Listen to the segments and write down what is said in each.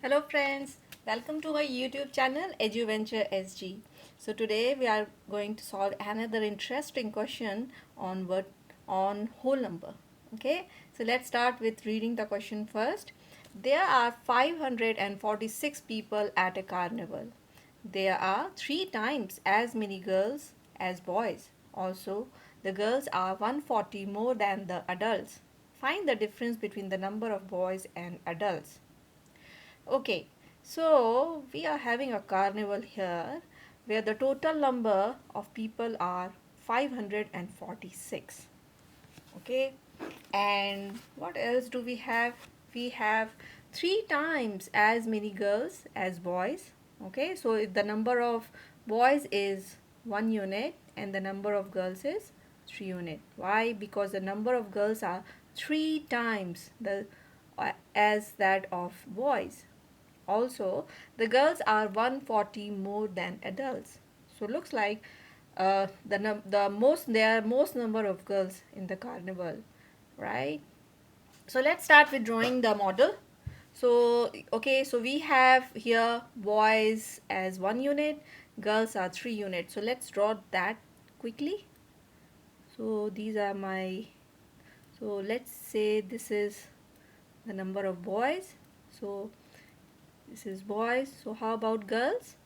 Hello friends, welcome to my YouTube channel EduVenture SG. So today we are going to solve another interesting question on whole number. Okay, so let's start with reading the question first. There are 546 people at a carnival. There are 3 times as many girls as boys. Also, the girls are 140 more than the adults. Find the difference between the number of boys and adults. Okay, so we are having a carnival here where the total number of people are 546. Okay, and what else do we have? We have 3 times as many girls as boys. Okay, so if the number of boys is 1 unit and the number of girls is 3 unit. Why? Because the number of girls are 3 times the as that of boys. Also, the girls are 140 more than adults. So looks like there are most number of girls in the carnival, right? So let's start with drawing the model. So okay, so we have here boys as 1 unit, girls are 3 units. So let's draw that quickly. So these are my, so let's say this is the number of boys. So this is boys. So how about girls?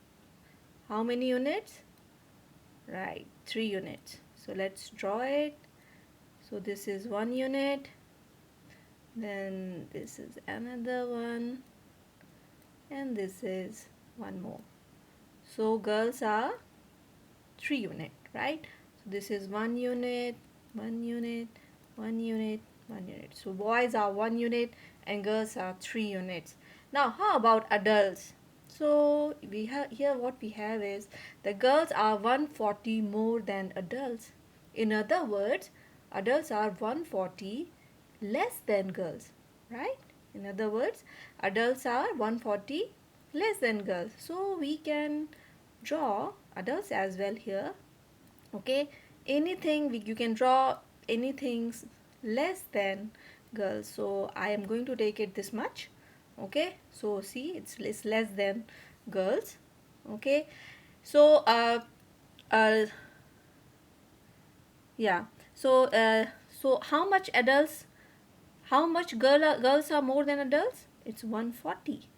How many units? Right, 3 units. So let's draw it. So this is 1 unit. Then this is another one. And this is one more. So girls are 3 unit, right? So this is 1 unit, 1 unit, 1 unit, 1 unit. So boys are 1 unit and girls are 3 units. Now how about adults? So we have here, what we have is the girls are 140 more than adults. In other words, adults are 140 less than girls, right? In other words, adults are 140 less than girls. So we can draw adults as well here. Okay, anything you can draw anything less than girls. So I am going to take it this much. Okay, so see, it's less than girls. Okay, so uh yeah, so how much adults, how much girls are more than adults? It's 140,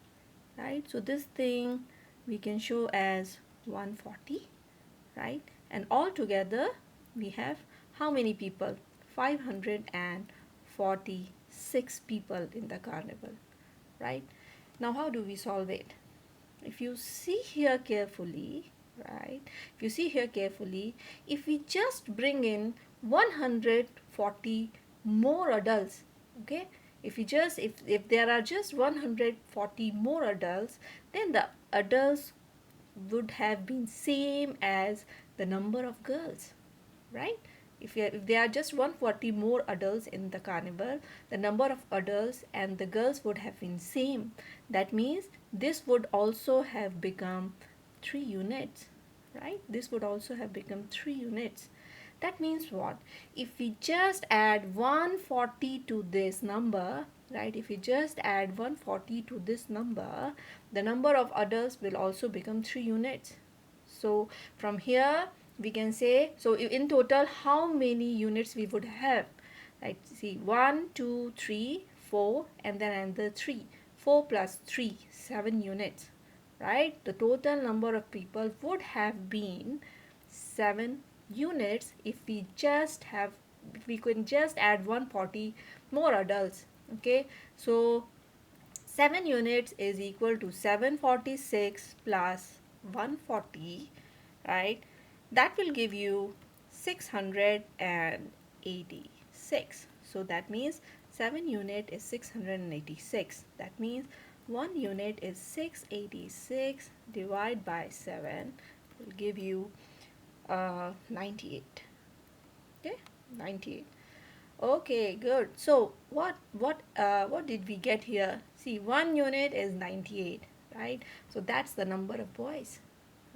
right? So this thing we can show as 140, right? And all together we have how many people? 546 people in the carnival, right? Now how do we solve it? If you see here carefully, right? If you see here carefully, if we just bring in 140 more adults, okay? If there are just 140 more adults, then the adults would have been same as the number of girls, right? If there are just 140 more adults in the carnival, the number of adults and the girls would have been same. That means this would also have become 3 units, right? This would also have become 3 units. That means what? If we just add 140 to this number, right? If we just add 140 to this number, the number of adults will also become 3 units. So from here we can say, so in total how many units we would have, right? See, 1 2 3 4 and then another 3, 4 plus 3, 7 units, right? The total number of people would have been 7 units if we just have, if we could just add 140 more adults. Okay, so 7 units is equal to 746 plus 140, right? That will give you 686. So that means 7 unit is 686. That means 1 unit is 686 divided by 7 will give you 98. Okay, 98. Okay, good. So what did we get here? See, 1 unit is 98, right? So that's the number of boys,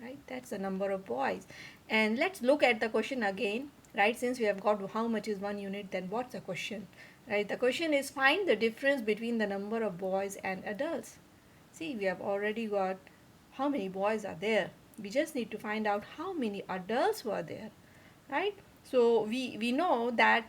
right? That's the number of boys. And let's look at the question again, right? Since we have got how much is 1 unit, then what's the question, right? The question is find the difference between the number of boys and adults. See, we have already got how many boys are there. We just need to find out how many adults were there, right? So we know that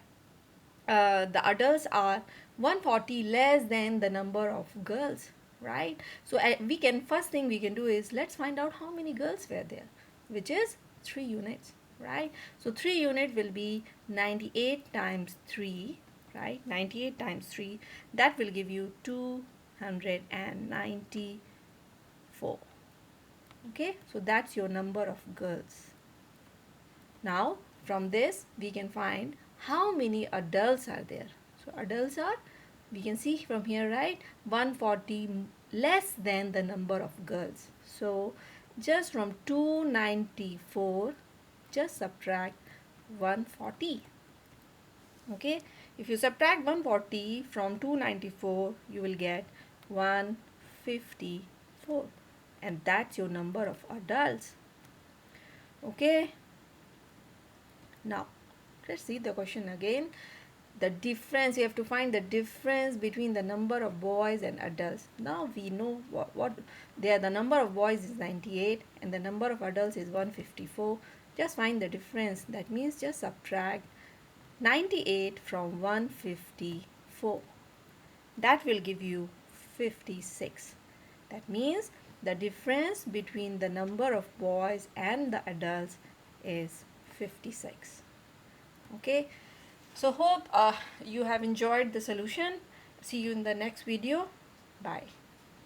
the adults are 140 less than the number of girls, right? So we can, first thing we can do is let's find out how many girls were there, which is 3 units, right? So 3 unit will be 98 times 3, right? 98 times 3, that will give you 294. Okay, so that's your number of girls. Now from this we can find how many adults are there. So adults are, we can see from here, right, 140 less than the number of girls. So just from 294 just subtract 140. Okay, if you subtract 140 from 294 you will get 154, and that's your number of adults. Okay, now let's see the question again. The difference, you have to find the difference between the number of boys and adults. Now we know what they are. The number of boys is 98 and the number of adults is 154. Just find the difference. That means just subtract 98 from 154. That will give you 56. That means the difference between the number of boys and the adults is 56. Okay, so hope you have enjoyed the solution. See you in the next video. Bye.